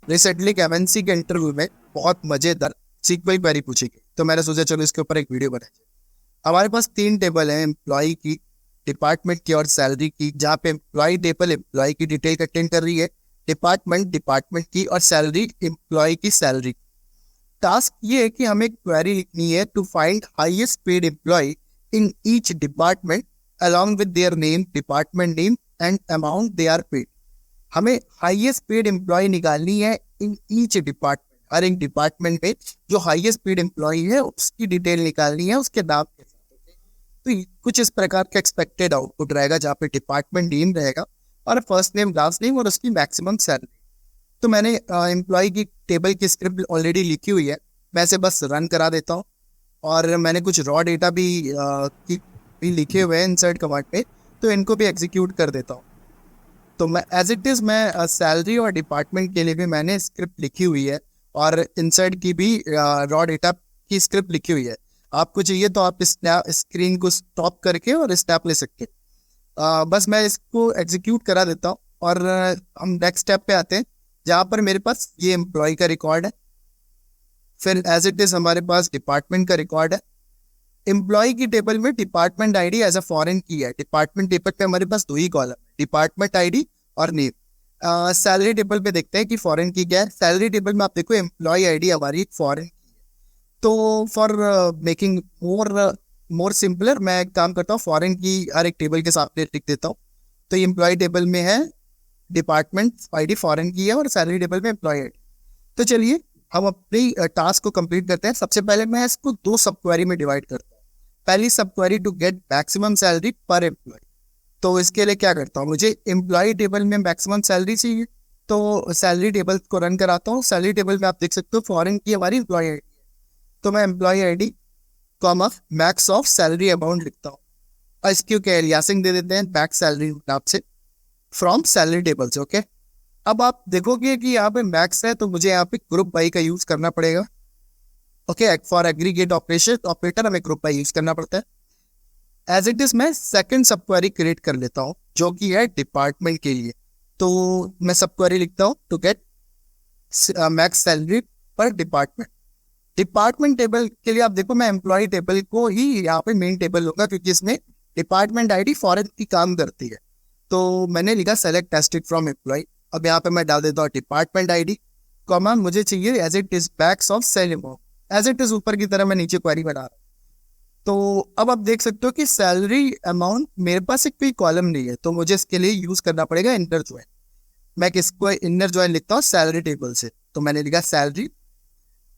Recently एक MNC के interview में बहुत मजेदार सीक्वल क्वेरी पूछी गई, तो मैंने सोचा चलो इसके ऊपर एक वीडियो बनाए। हमारे पास तीन टेबल है, एम्प्लॉय की, डिपार्टमेंट की और सैलरी की, जहाँ पे एम्प्लॉय टेबल एम्प्लॉय की डिटेल कंटेन कर रही है, डिपार्टमेंट डिपार्टमेंट की और सैलरी एम्प्लॉय की सैलरी। टास्क ये है कि हमें क्वेरी लिखनी है to find highest paid employee in each department along with their name, department name and amount they are paid। हमें हाईएस्ट पेड एम्प्लॉय निकालनी है इन ईच डिपार्टमेंट, हर एक डिपार्टमेंट में जो हाईएस्ट पेड एम्प्लॉय है उसकी डिटेल निकालनी है उसके नाम के साथ। तो कुछ इस प्रकार का एक्सपेक्टेड आउटपुट रहेगा, जहाँ पे डिपार्टमेंट नेम रहेगा और फर्स्ट नेम लास्ट नेम और उसकी मैक्सिमम सैलरी। तो मैंने एम्प्लॉय की टेबल की स्क्रिप्ट ऑलरेडी लिखी हुई है, मैं इसे बस रन करा देता हूँ। और मैंने कुछ रॉ डेटा भी लिखे हुए हैं इंसर्ट कमांड पे, तो इनको भी एग्जीक्यूट कर देता हूँ। तो मैं एज इट इज़ मैं सैलरी और डिपार्टमेंट के लिए भी मैंने स्क्रिप्ट लिखी हुई है और इंसर्ट की भी रॉ डेटा की स्क्रिप्ट लिखी हुई है। आपको चाहिए तो आप स्क्रीन को स्टॉप करके और स्नैप ले सकते हैं। बस मैं इसको एग्जीक्यूट करा देता हूँ और हम नेक्स्ट स्टेप पे आते हैं, जहाँ पर मेरे पास ये एम्प्लॉय का रिकॉर्ड है। फिर एज इट इज़ हमारे पास डिपार्टमेंट का रिकॉर्ड है। एम्प्लॉय की टेबल में department ID as a foreign key है। डिपार्टमेंट टेबल पे हमारे पास दो ही कॉलम है, डिपार्टमेंट आईडी और नेम। सैलरी टेबल पे देखते हैं कि फॉरेन की क्या है। सैलरी टेबल में आप देखो एम्प्लॉय आईडी हमारी फॉरेन की है। तो फॉर मेकिंग मोर सिंपलर मैं एक काम करता हूँ, फॉरेन की हर एक टेबल के सामने लिख देता हूँ। तो ये एम्प्लॉय टेबल में है, डिपार्टमेंट आईडी फॉरेन की है और सैलरी टेबल में एम्प्लॉय आईडी। तो चलिए हम अपनी टास्क को कंप्लीट करते हैं। सबसे पहले मैं इसको दो सब क्वेरी में डिवाइड करता हूँ। पहली subquery to get maximum salary per employee. तो इसके लिए क्या करता हूँ, मुझे एम्प्लॉय टेबल में मैक्सिमम सैलरी चाहिए, तो सैलरी टेबल को रन कराता हूँ। सैलरी टेबल में आप देख सकते हो फॉरेन की हमारी एम्प्लॉय आईडी, तो मैं employee ID comma max of salary amount लिखता हूँ और इसकी क्या एलियासिंग दे देते हैं बैक सैलरी नाम से फ्रॉम सैलरी टेबल से। ओके, अब आप देखोगे कि यहाँ पे मैक्स है तो मुझे यहाँ पे ग्रुप बाई का यूज करना पड़ेगा। ओके, फॉर एग्रीगेट ऑपरेटर हमें ग्रुप बाई यूज करना पड़ता है। एज इट इज मैं सेकंड सब क्वेरी क्रिएट कर लेता हूँ जो कि है डिपार्टमेंट के लिए। तो मैं सब क्वेरी लिखता हूँ टू गेट मैक्स सैलरी पर डिपार्टमेंट। डिपार्टमेंट टेबल के लिए आप देखो मैं एम्प्लॉय टेबल को ही यहाँ पे मेन टेबल लूंगा, क्योंकि इसमें डिपार्टमेंट आईडी फॉरेन की काम करती है। तो मैंने लिखा सेलेक्ट टेस्टेड फ्रॉम एम्प्लॉय। अब यहाँ पे मैं डाल देता हूँ डिपार्टमेंट आईडी कॉमा मुझे चाहिए as it is backs of salary amount. As it is ऊपर की तरह मैं नीचे क्वेरी बना रहा हूँ। तो अब आप देख सकते हो कि सैलरी अमाउंट मेरे पास एक कोई कॉलम नहीं है, तो मुझे इसके लिए यूज करना पड़ेगा इनर ज्वाइन। मैं किसको इनर ज्वाइन लिखता हूँ सैलरी टेबल से, तो मैंने लिखा सैलरी।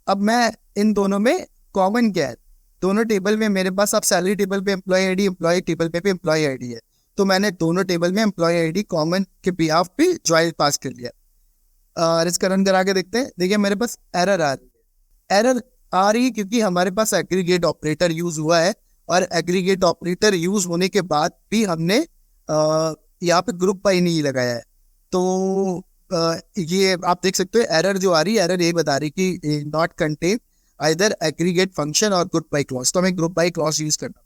अब मैं इन दोनों में कॉमन क्या है, दोनों टेबल में मेरे पास अब सैलरी टेबल पे एम्प्लॉय आईडी, एम्प्लॉय टेबल पे भी एम्प्लॉय आईडी है, तो मैंने दोनों टेबल में एम्प्लॉय आईडी कॉमन के बिहाफ पे ज्वाइन पास कर लिया। और इसका रन करा के देखते हैं। देखिए मेरे पास एरर आ रही है, एरर आ रही है क्योंकि हमारे पास एग्रीगेट ऑपरेटर यूज हुआ है और एग्रीगेट ऑपरेटर यूज होने के बाद भी हमने यहाँ पे ग्रुप बाई नहीं लगाया है। तो ये आप देख सकते हो एरर जो आ रही है, एरर ये बता रही कि not contain either aggregate function और ग्रुप बाई क्लॉज। तो हमें ग्रुप बाई क्लॉज यूज करना।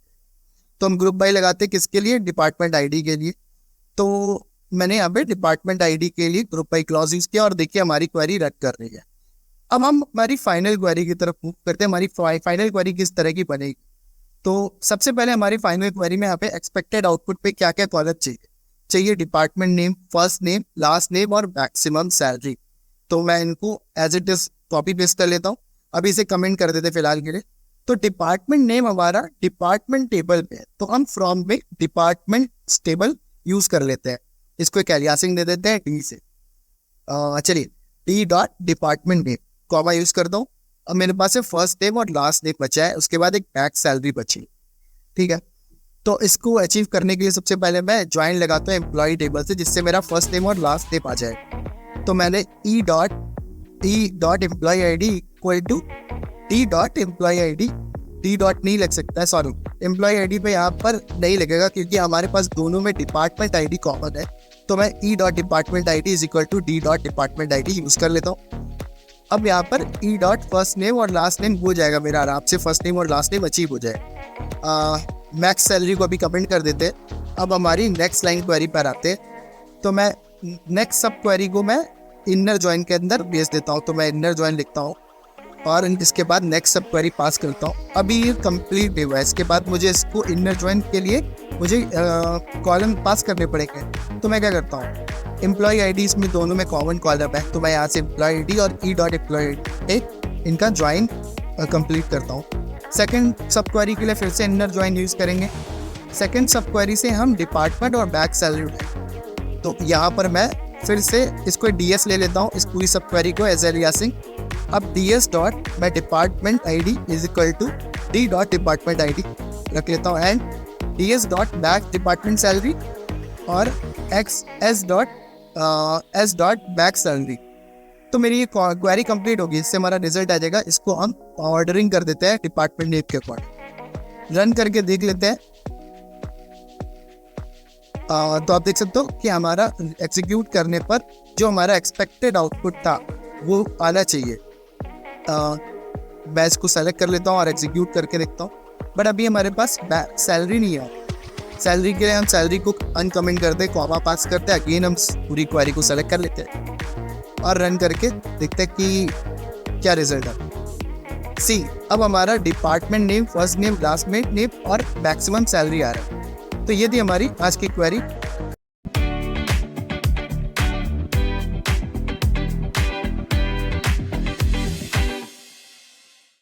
तो हम ग्रुप बाई लगाते हैं किसके लिए, डिपार्टमेंट आईडी के लिए। तो मैंने यहाँ पे डिपार्टमेंट आईडी के लिए ग्रुप बाई क्लॉज यूज किया और देखिए हमारी क्वेरी रन कर रही है। अब हम हमारी फाइनल क्वेरी की तरफ मूव करते हैं। हमारी फाइनल क्वेरी किस तरह की बनेगी, तो सबसे पहले हमारी फाइनल क्वेरी में यहाँ पे एक्सपेक्टेड आउटपुट पे क्या क्या कॉलम चाहिए department name, first name, last name और मैक्सिमम सैलरी। तो मैं इनको as it is copy paste कर लेता हूँ। अभी इसे कमेंट कर देते फिलहाल के लिए। तो डिपार्टमेंट नेम हमारा डिपार्टमेंट टेबल पे है, तो हम फ्रॉम में डिपार्टमेंट टेबल यूज कर लेते हैं। इसको एक एलियासिंग दे देते हैं डी से। चलिए D dot department name comma use करता हूँ। अब मेरे पास है फर्स्ट नेम और लास्ट नेम बचा है, उसके बाद एक मैक्स सैलरी बची। ठीक है, तो इसको अचीव करने के लिए सबसे पहले मैं ज्वाइन लगाता हूँ एम्प्लॉय टेबल से, जिससे मेरा फर्स्ट नेम और लास्ट नेम आ जाए। तो मैंने E dot employee ID equal to D dot employee ID, D dot नहीं लग सकता है, सॉरी एम्प्लॉय आईडी पे यहाँ पर नहीं लगेगा क्योंकि हमारे पास दोनों में डिपार्टमेंट आईडी कॉमन है। तो मैं E dot department ID is equal to D dot department ID use कर लेता हूँ। अब यहाँ पर ई डॉट फर्स्ट नेम और लास्ट नेम हो जाएगा मेरा आराम से, फर्स्ट नेम और लास्ट नेम अचीव हो जाए। मैक्स सैलरी को अभी कमेंट कर देते हैं। अब हमारी नेक्स्ट लाइन क्वेरी पर आते हैं। तो मैं नेक्स्ट सब क्वेरी को मैं इनर जॉइन के अंदर भेज देता हूँ। तो मैं इनर जॉइन लिखता हूँ और इसके बाद नेक्स्ट सब क्वेरी पास करता हूँ। अभी ये कंप्लीट हुआ है। इसके बाद मुझे इसको इनर जॉइन के लिए मुझे कॉलम पास करने पड़ेंगे। तो मैं क्या करता हूँ, एम्प्लॉय आईडी इसमें दोनों में कॉमन कॉलम है, तो मैं यहाँ से एम्प्लॉय आईडी और ई डॉट एम्प्लॉय इनका ज्वाइन कंप्लीट करता हूँ। सेकंड सब क्वेरी के लिए फिर से इनर ज्वाइन यूज़ करेंगे। सेकंड सब क्वेरी से हम डिपार्टमेंट और बैक सैलरी, तो यहाँ पर मैं फिर से इसको ds ले लेता हूँ, इस पूरी सब क्वेरी को एज एलियासिंग। अब ds डॉट मैं department ID is equal to d dot department ID रख लेता हूँ, and ds dot back department salary और s डॉट बैक सैलरी। तो मेरी ये क्वेरी कंप्लीट होगी। इससे हमारा रिजल्ट आ जाएगा। इसको हम ऑर्डरिंग कर देते हैं डिपार्टमेंट नेम के अकॉर्डिंग। रन करके देख लेते हैं। तो आप देख सकते हो कि हमारा एग्जीक्यूट करने पर जो हमारा एक्सपेक्टेड आउटपुट था वो आना चाहिए। मैं इसको सेलेक्ट कर लेता हूँ और एग्जीक्यूट करके देखता हूँ, बट अभी हमारे पास सैलरी नहीं है। सैलरी के लिए हम सैलरी को अनकमेंट करते हैं, कॉमा पास करते हैं, अगेन हम पूरी क्वेरी को सेलेक्ट कर लेते हैं और रन करके देखते हैं कि क्या रिजल्ट है। सी, अब हमारा department name, first name, last name और मैक्सिमम सैलरी आ रहा है। तो ये थी हमारी आज की क्वेरी।